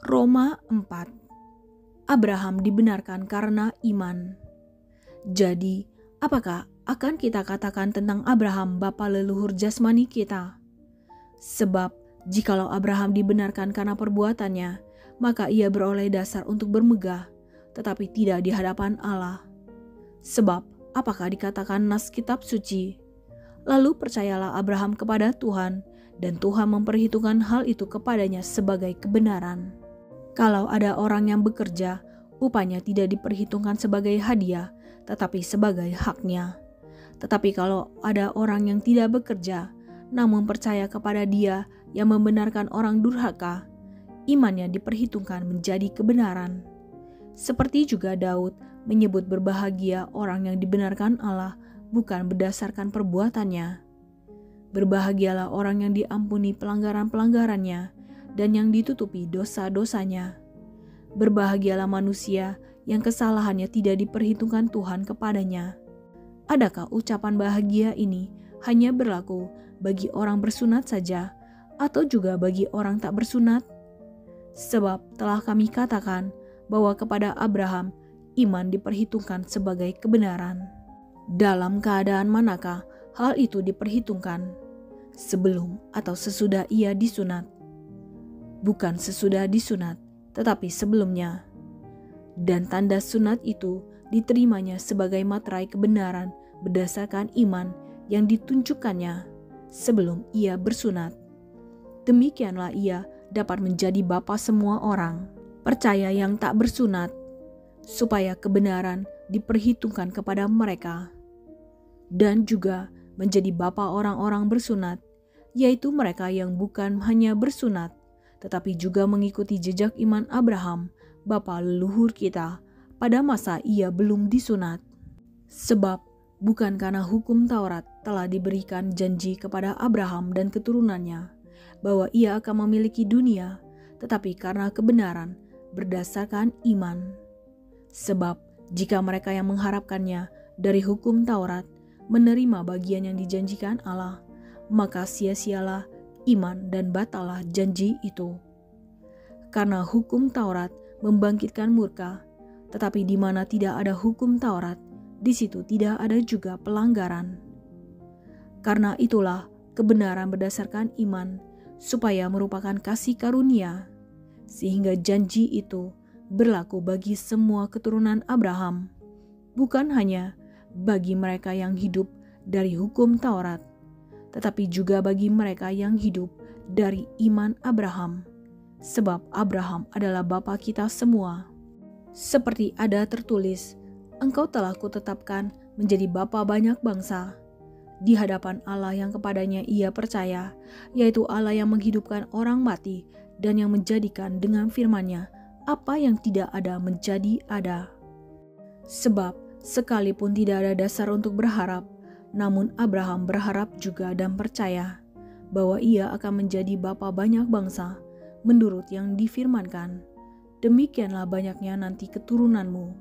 Roma 4. Abraham dibenarkan karena iman. Jadi, apakah akan kita katakan tentang Abraham bapa leluhur jasmani kita? Sebab, jikalau Abraham dibenarkan karena perbuatannya, maka ia beroleh dasar untuk bermegah, tetapi tidak di hadapan Allah. Sebab, apakah dikatakan nas kitab suci? Lalu percayalah Abraham kepada Tuhan, dan Tuhan memperhitungkan hal itu kepadanya sebagai kebenaran. Kalau ada orang yang bekerja, upahnya tidak diperhitungkan sebagai hadiah, tetapi sebagai haknya. Tetapi kalau ada orang yang tidak bekerja, namun percaya kepada Dia yang membenarkan orang durhaka, imannya diperhitungkan menjadi kebenaran. Seperti juga Daud menyebut berbahagia orang yang dibenarkan Allah bukan berdasarkan perbuatannya. Berbahagialah orang yang diampuni pelanggaran-pelanggarannya dan yang ditutupi dosa-dosanya. Berbahagialah manusia yang kesalahannya tidak diperhitungkan Tuhan kepadanya. Adakah ucapan bahagia ini hanya berlaku bagi orang bersunat saja, atau juga bagi orang tak bersunat? Sebab telah kami katakan bahwa kepada Abraham iman diperhitungkan sebagai kebenaran. Dalam keadaan manakah hal itu diperhitungkan? Sebelum atau sesudah ia disunat? Bukan sesudah disunat, tetapi sebelumnya. Dan tanda sunat itu diterimanya sebagai materai kebenaran berdasarkan iman yang ditunjukkannya sebelum ia bersunat. Demikianlah ia dapat menjadi bapa semua orang percaya yang tak bersunat, supaya kebenaran diperhitungkan kepada mereka. Dan juga menjadi bapa orang-orang bersunat, yaitu mereka yang bukan hanya bersunat, tetapi juga mengikuti jejak iman Abraham, bapa leluhur kita, pada masa ia belum disunat. Sebab bukan karena hukum Taurat telah diberikan janji kepada Abraham dan keturunannya, bahwa ia akan memiliki dunia, tetapi karena kebenaran berdasarkan iman. Sebab jika mereka yang mengharapkannya dari hukum Taurat menerima bagian yang dijanjikan Allah, maka sia-sialah iman dan batalah janji itu. Karena hukum Taurat membangkitkan murka, tetapi di mana tidak ada hukum Taurat, di situ tidak ada juga pelanggaran. Karena itulah kebenaran berdasarkan iman, supaya merupakan kasih karunia, sehingga janji itu berlaku bagi semua keturunan Abraham, bukan hanya bagi mereka yang hidup dari hukum Taurat, tetapi juga bagi mereka yang hidup dari iman Abraham, sebab Abraham adalah bapa kita semua. Seperti ada tertulis, engkau telah kutetapkan menjadi bapa banyak bangsa, di hadapan Allah yang kepadanya ia percaya, yaitu Allah yang menghidupkan orang mati dan yang menjadikan dengan firman-Nya apa yang tidak ada menjadi ada. Sebab sekalipun tidak ada dasar untuk berharap, namun Abraham berharap juga dan percaya bahwa ia akan menjadi bapa banyak bangsa menurut yang difirmankan, demikianlah banyaknya nanti keturunanmu.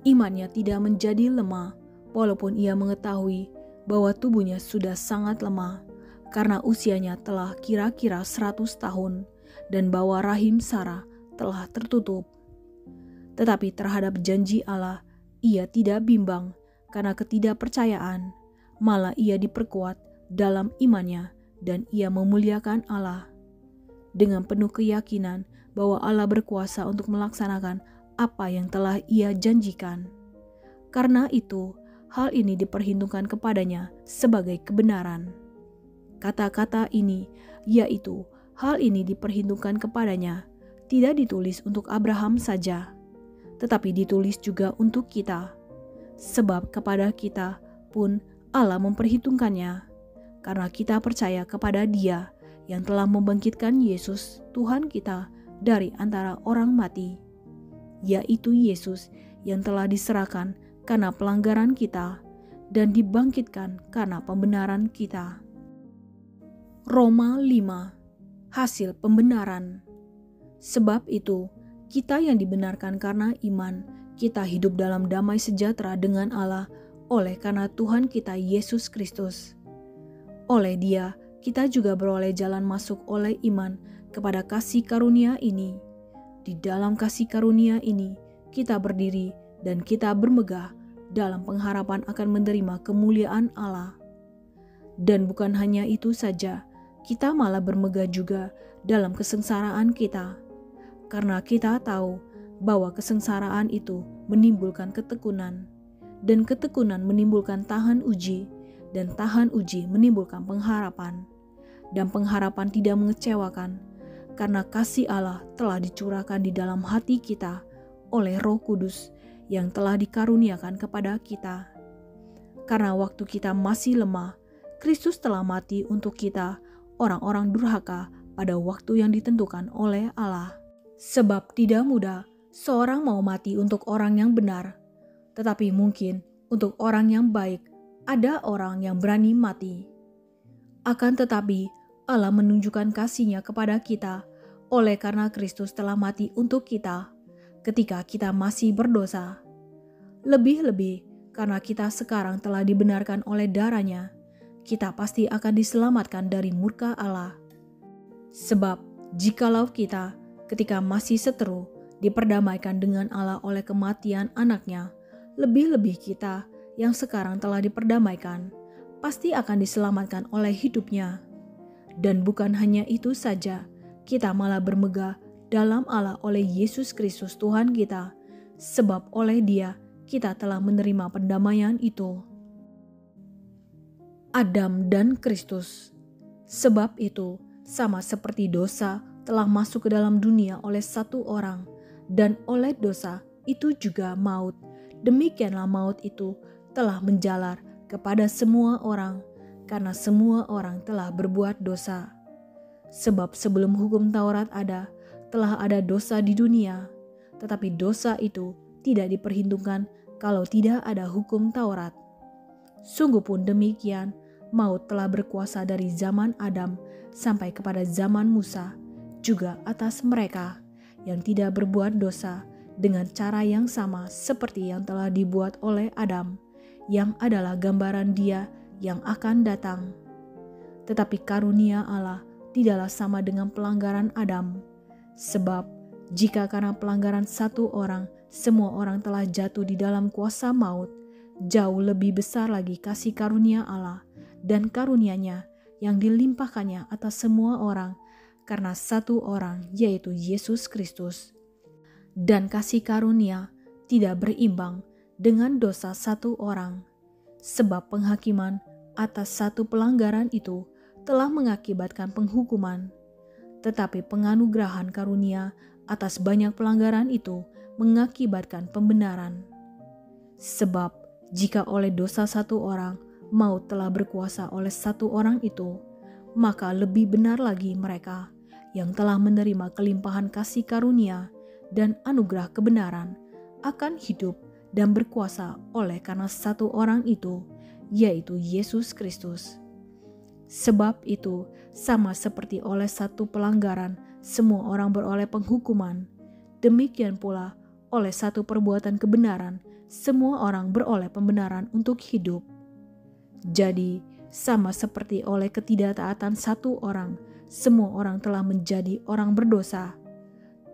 Imannya tidak menjadi lemah, walaupun ia mengetahui bahwa tubuhnya sudah sangat lemah, karena usianya telah kira-kira 100 tahun, dan bahwa rahim Sarah telah tertutup. Tetapi terhadap janji Allah, ia tidak bimbang karena ketidakpercayaan, malah ia diperkuat dalam imannya dan ia memuliakan Allah dengan penuh keyakinan bahwa Allah berkuasa untuk melaksanakan apa yang telah ia janjikan. Karena itu, hal ini diperhitungkan kepadanya sebagai kebenaran. Kata-kata ini, yaitu hal ini diperhitungkan kepadanya, tidak ditulis untuk Abraham saja, tetapi ditulis juga untuk kita. Sebab kepada kita pun Allah memperhitungkannya, karena kita percaya kepada Dia yang telah membangkitkan Yesus Tuhan kita dari antara orang mati, yaitu Yesus yang telah diserahkan karena pelanggaran kita dan dibangkitkan karena pembenaran kita. Roma 5. Hasil pembenaran. Sebab itu, kita yang dibenarkan karena iman, kita hidup dalam damai sejahtera dengan Allah oleh karena Tuhan kita Yesus Kristus. Oleh Dia, kita juga beroleh jalan masuk oleh iman kepada kasih karunia ini. Di dalam kasih karunia ini kita berdiri dan kita bermegah dalam pengharapan akan menerima kemuliaan Allah. Dan bukan hanya itu saja, kita malah bermegah juga dalam kesengsaraan kita. Karena kita tahu bahwa kesengsaraan itu menimbulkan ketekunan, dan ketekunan menimbulkan tahan uji, dan tahan uji menimbulkan pengharapan. Dan pengharapan tidak mengecewakan, karena kasih Allah telah dicurahkan di dalam hati kita oleh Roh Kudus yang telah dikaruniakan kepada kita. Karena waktu kita masih lemah, Kristus telah mati untuk kita, orang-orang durhaka, pada waktu yang ditentukan oleh Allah. Sebab tidak mudah seorang mau mati untuk orang yang benar, tetapi mungkin untuk orang yang baik ada orang yang berani mati. Akan tetapi Allah menunjukkan kasih-Nya kepada kita oleh karena Kristus telah mati untuk kita ketika kita masih berdosa. Lebih-lebih karena kita sekarang telah dibenarkan oleh darah-Nya, kita pasti akan diselamatkan dari murka Allah. Sebab jikalau kita ketika masih seteru diperdamaikan dengan Allah oleh kematian anak-Nya, lebih-lebih kita yang sekarang telah diperdamaikan pasti akan diselamatkan oleh hidup-Nya. Dan bukan hanya itu saja, kita malah bermegah dalam Allah oleh Yesus Kristus Tuhan kita, sebab oleh Dia kita telah menerima pendamaian itu. Adam dan Kristus. Sebab itu, sama seperti dosa telah masuk ke dalam dunia oleh satu orang, dan oleh dosa itu juga maut, demikianlah maut itu telah menjalar kepada semua orang, karena semua orang telah berbuat dosa. Sebab sebelum hukum Taurat ada, telah ada dosa di dunia, tetapi dosa itu tidak diperhitungkan kalau tidak ada hukum Taurat. Sungguh pun demikian, maut telah berkuasa dari zaman Adam sampai kepada zaman Musa, juga atas mereka yang tidak berbuat dosa dengan cara yang sama seperti yang telah dibuat oleh Adam, yang adalah gambaran Dia yang akan datang. Tetapi karunia Allah tidaklah sama dengan pelanggaran Adam, sebab jika karena pelanggaran satu orang semua orang telah jatuh di dalam kuasa maut, jauh lebih besar lagi kasih karunia Allah dan karunia-Nya yang dilimpahkannya atas semua orang karena satu orang, yaitu Yesus Kristus. Dan kasih karunia tidak berimbang dengan dosa satu orang, sebab penghakiman atas satu pelanggaran itu telah mengakibatkan penghukuman, tetapi penganugerahan karunia atas banyak pelanggaran itu mengakibatkan pembenaran. Sebab jika oleh dosa satu orang maut telah berkuasa oleh satu orang itu, maka lebih benar lagi mereka yang telah menerima kelimpahan kasih karunia dan anugerah kebenaran akan hidup dan berkuasa oleh karena satu orang itu, yaitu Yesus Kristus. Sebab itu, sama seperti oleh satu pelanggaran semua orang beroleh penghukuman, demikian pula oleh satu perbuatan kebenaran semua orang beroleh pembenaran untuk hidup. Jadi, sama seperti oleh ketidaktaatan satu orang, semua orang telah menjadi orang berdosa.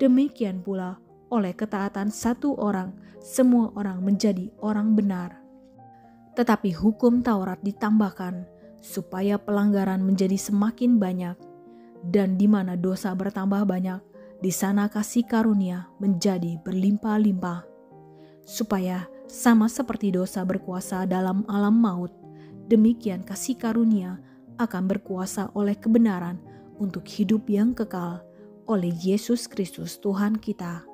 Demikian pula oleh ketaatan satu orang, semua orang menjadi orang benar. Tetapi hukum Taurat ditambahkan supaya pelanggaran menjadi semakin banyak, dan di mana dosa bertambah banyak, di sana kasih karunia menjadi berlimpah-limpah. Supaya sama seperti dosa berkuasa dalam alam maut, demikian kasih karunia akan berkuasa oleh kebenaran untuk hidup yang kekal oleh Yesus Kristus Tuhan kita.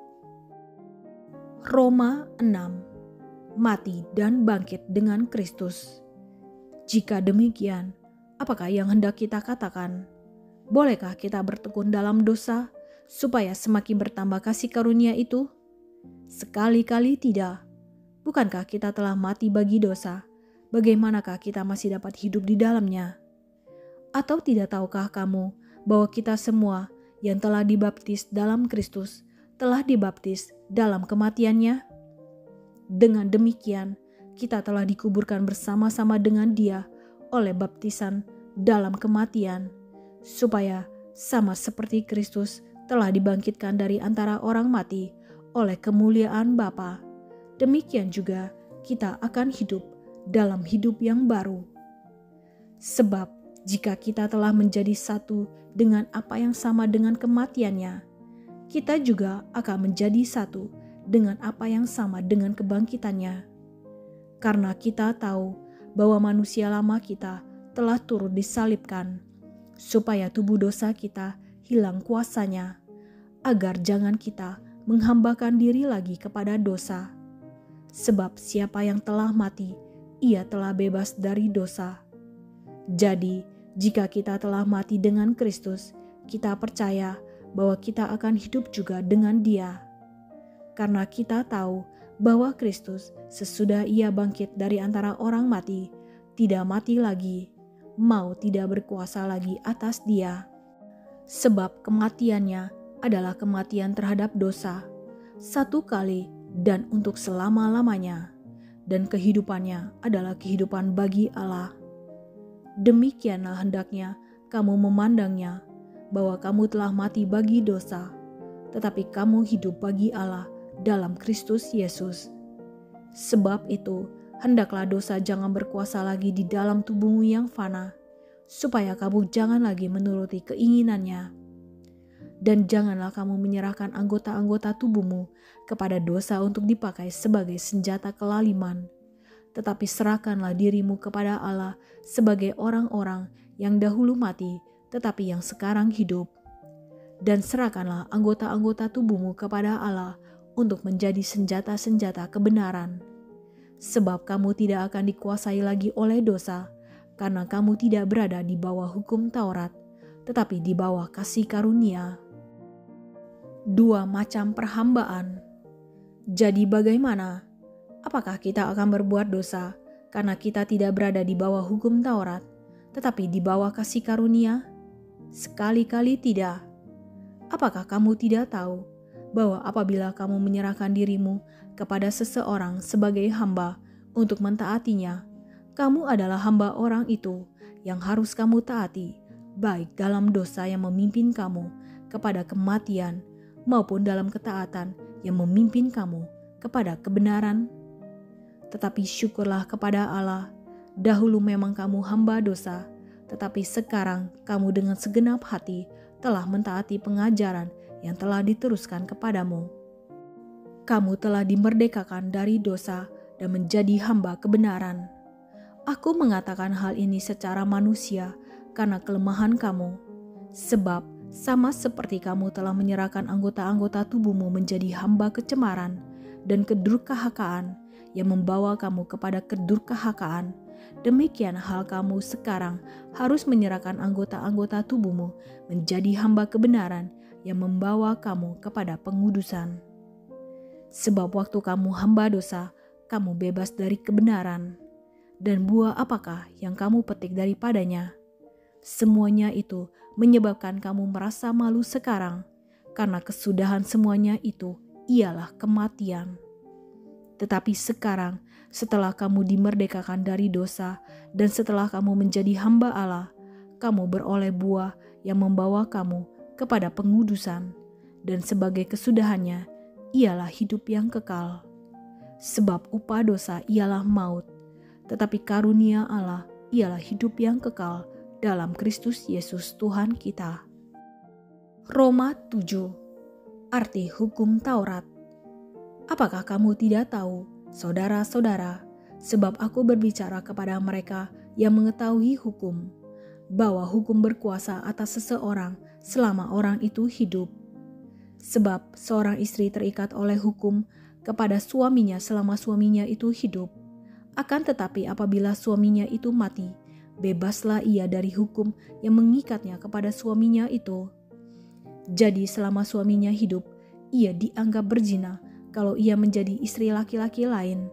Roma 6. Mati dan bangkit dengan Kristus. Jika demikian, apakah yang hendak kita katakan? Bolehkah kita bertekun dalam dosa supaya semakin bertambah kasih karunia itu? Sekali-kali tidak. Bukankah kita telah mati bagi dosa? Bagaimanakah kita masih dapat hidup di dalamnya? Atau tidak tahukah kamu bahwa kita semua yang telah dibaptis dalam Kristus telah dibaptis dalam kematian-Nya? Dengan demikian, kita telah dikuburkan bersama-sama dengan Dia oleh baptisan dalam kematian, supaya sama seperti Kristus telah dibangkitkan dari antara orang mati oleh kemuliaan Bapa, demikian juga kita akan hidup dalam hidup yang baru. Sebab jika kita telah menjadi satu dengan apa yang sama dengan kematiannya, kita juga akan menjadi satu dengan apa yang sama dengan kebangkitannya. Karena kita tahu bahwa manusia lama kita telah turut disalibkan, supaya tubuh dosa kita hilang kuasanya, agar jangan kita menghambakan diri lagi kepada dosa. Sebab siapa yang telah mati, ia telah bebas dari dosa. Jadi, jika kita telah mati dengan Kristus, kita percaya bahwa kita akan hidup juga dengan Dia. Karena kita tahu bahwa Kristus sesudah Ia bangkit dari antara orang mati, tidak mati lagi, maut tidak berkuasa lagi atas Dia. Sebab kematiannya adalah kematian terhadap dosa, satu kali dan untuk selama-lamanya, dan kehidupannya adalah kehidupan bagi Allah. Demikianlah hendaknya kamu memandangnya, bahwa kamu telah mati bagi dosa, tetapi kamu hidup bagi Allah dalam Kristus Yesus. Sebab itu, hendaklah dosa jangan berkuasa lagi di dalam tubuhmu yang fana, supaya kamu jangan lagi menuruti keinginannya. Dan janganlah kamu menyerahkan anggota-anggota tubuhmu kepada dosa untuk dipakai sebagai senjata kelaliman, tetapi serahkanlah dirimu kepada Allah sebagai orang-orang yang dahulu mati, tetapi yang sekarang hidup. Dan serahkanlah anggota-anggota tubuhmu kepada Allah untuk menjadi senjata-senjata kebenaran. Sebab kamu tidak akan dikuasai lagi oleh dosa, karena kamu tidak berada di bawah hukum Taurat, tetapi di bawah kasih karunia. Dua macam perhambaan. Jadi bagaimana? Apakah kita akan berbuat dosa karena kita tidak berada di bawah hukum Taurat, tetapi di bawah kasih karunia? Sekali-kali tidak. Apakah kamu tidak tahu bahwa apabila kamu menyerahkan dirimu kepada seseorang sebagai hamba untuk mentaatinya, kamu adalah hamba orang itu yang harus kamu taati, baik dalam dosa yang memimpin kamu kepada kematian maupun dalam ketaatan yang memimpin kamu kepada kebenaran? Tetapi syukurlah kepada Allah, dahulu memang kamu hamba dosa, tetapi sekarang kamu dengan segenap hati telah mentaati pengajaran yang telah diteruskan kepadamu. Kamu telah dimerdekakan dari dosa dan menjadi hamba kebenaran. Aku mengatakan hal ini secara manusia karena kelemahan kamu, sebab sama seperti kamu telah menyerahkan anggota-anggota tubuhmu menjadi hamba kecemaran dan kedurhakaan yang membawa kamu kepada kedurhakaan, demikian hal kamu sekarang harus menyerahkan anggota-anggota tubuhmu menjadi hamba kebenaran yang membawa kamu kepada pengudusan. Sebab waktu kamu hamba dosa, kamu bebas dari kebenaran. Dan buah apakah yang kamu petik daripadanya? Semuanya itu menyebabkan kamu merasa malu sekarang, karena kesudahan semuanya itu ialah kematian. Tetapi sekarang, setelah kamu dimerdekakan dari dosa dan setelah kamu menjadi hamba Allah, kamu beroleh buah yang membawa kamu kepada pengudusan, dan sebagai kesudahannya ialah hidup yang kekal. Sebab upah dosa ialah maut, tetapi karunia Allah ialah hidup yang kekal dalam Kristus Yesus Tuhan kita. Roma 7. Arti hukum Taurat. Apakah kamu tidak tahu, saudara-saudara, sebab aku berbicara kepada mereka yang mengetahui hukum, bahwa hukum berkuasa atas seseorang selama orang itu hidup. Sebab seorang istri terikat oleh hukum kepada suaminya selama suaminya itu hidup. Akan tetapi apabila suaminya itu mati, bebaslah ia dari hukum yang mengikatnya kepada suaminya itu. Jadi selama suaminya hidup, ia dianggap berzina kalau ia menjadi istri laki-laki lain.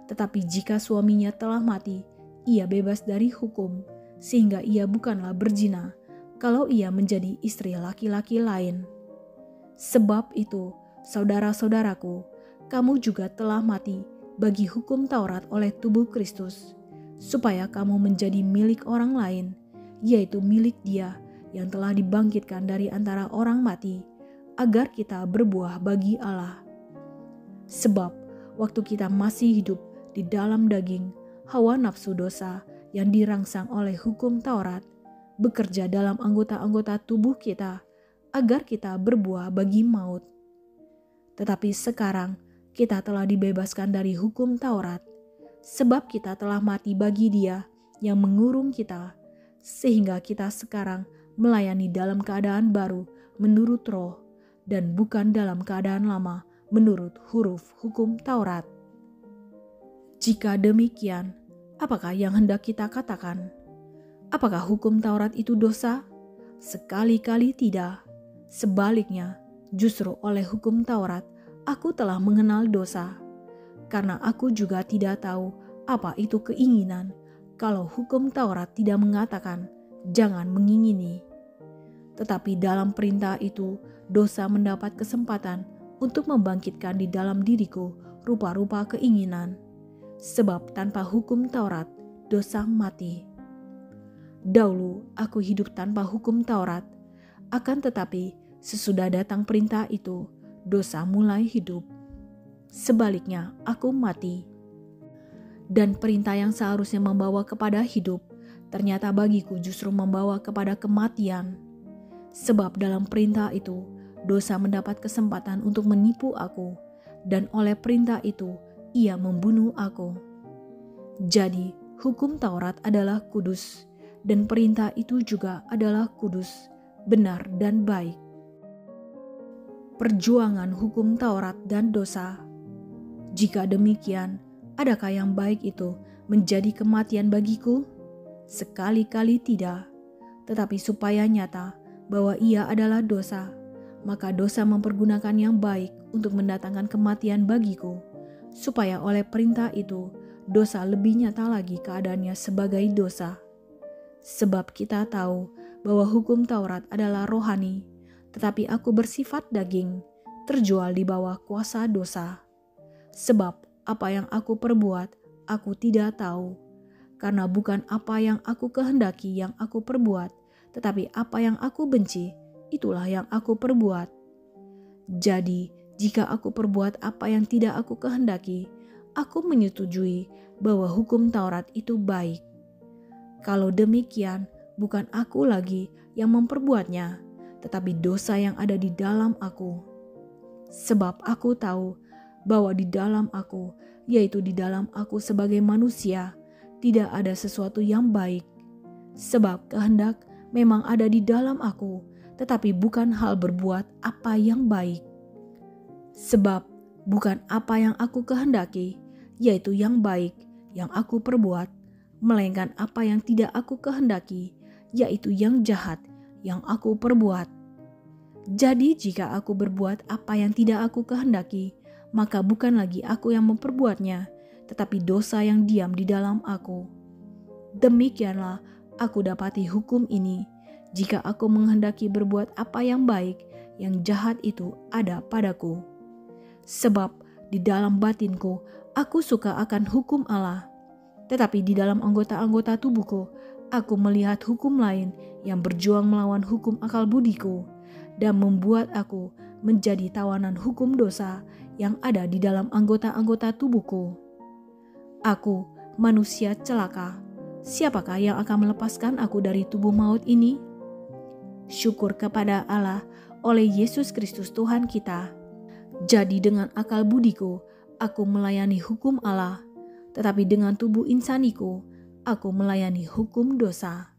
Tetapi jika suaminya telah mati, ia bebas dari hukum, sehingga ia bukanlah berzina kalau ia menjadi istri laki-laki lain. Sebab itu, saudara-saudaraku, kamu juga telah mati bagi hukum Taurat oleh tubuh Kristus, supaya kamu menjadi milik orang lain, yaitu milik Dia yang telah dibangkitkan dari antara orang mati, agar kita berbuah bagi Allah. Sebab waktu kita masih hidup di dalam daging, hawa nafsu dosa yang dirangsang oleh hukum Taurat bekerja dalam anggota-anggota tubuh kita agar kita berbuah bagi maut. Tetapi sekarang kita telah dibebaskan dari hukum Taurat, sebab kita telah mati bagi Dia yang mengurung kita, sehingga kita sekarang melayani dalam keadaan baru menurut roh, dan bukan dalam keadaan lama menurut huruf hukum Taurat. Jika demikian, apakah yang hendak kita katakan? Apakah hukum Taurat itu dosa? Sekali-kali tidak. Sebaliknya, justru oleh hukum Taurat, aku telah mengenal dosa. Karena aku juga tidak tahu apa itu keinginan, kalau hukum Taurat tidak mengatakan, jangan mengingini. Tetapi dalam perintah itu, dosa mendapat kesempatan untuk membangkitkan di dalam diriku rupa-rupa keinginan. Sebab tanpa hukum Taurat, dosa mati. Dahulu aku hidup tanpa hukum Taurat, akan tetapi sesudah datang perintah itu, dosa mulai hidup. Sebaliknya, aku mati. Dan perintah yang seharusnya membawa kepada hidup, ternyata bagiku justru membawa kepada kematian. Sebab dalam perintah itu, dosa mendapat kesempatan untuk menipu aku, dan oleh perintah itu, ia membunuh aku. Jadi, hukum Taurat adalah kudus, dan perintah itu juga adalah kudus, benar dan baik. Perjuangan hukum Taurat dan dosa. Jika demikian, adakah yang baik itu menjadi kematian bagiku? Sekali-kali tidak, tetapi supaya nyata bahwa ia adalah dosa, maka dosa mempergunakan yang baik untuk mendatangkan kematian bagiku, supaya oleh perintah itu dosa lebih nyata lagi keadaannya sebagai dosa. Sebab kita tahu bahwa hukum Taurat adalah rohani, tetapi aku bersifat daging, terjual di bawah kuasa dosa. Sebab apa yang aku perbuat, aku tidak tahu. Karena bukan apa yang aku kehendaki yang aku perbuat, tetapi apa yang aku benci, itulah yang aku perbuat. Jadi, jika aku perbuat apa yang tidak aku kehendaki, aku menyetujui bahwa hukum Taurat itu baik. Kalau demikian, bukan aku lagi yang memperbuatnya, tetapi dosa yang ada di dalam aku. Sebab aku tahu bahwa di dalam aku, yaitu di dalam aku sebagai manusia, tidak ada sesuatu yang baik. Sebab kehendak memang ada di dalam aku, tetapi bukan hal berbuat apa yang baik. Sebab bukan apa yang aku kehendaki, yaitu yang baik yang aku perbuat, melainkan apa yang tidak aku kehendaki, yaitu yang jahat yang aku perbuat. Jadi jika aku berbuat apa yang tidak aku kehendaki, maka bukan lagi aku yang memperbuatnya, tetapi dosa yang diam di dalam aku. Demikianlah aku dapati hukum ini, jika aku menghendaki berbuat apa yang baik, yang jahat itu ada padaku. Sebab di dalam batinku aku suka akan hukum Allah, tetapi di dalam anggota-anggota tubuhku aku melihat hukum lain yang berjuang melawan hukum akal budiku dan membuat aku menjadi tawanan hukum dosa yang ada di dalam anggota-anggota tubuhku. Aku manusia celaka, siapakah yang akan melepaskan aku dari tubuh maut ini? Syukur kepada Allah oleh Yesus Kristus Tuhan kita. Jadi dengan akal budiku aku melayani hukum Allah, tetapi dengan tubuh insaniku aku melayani hukum dosa.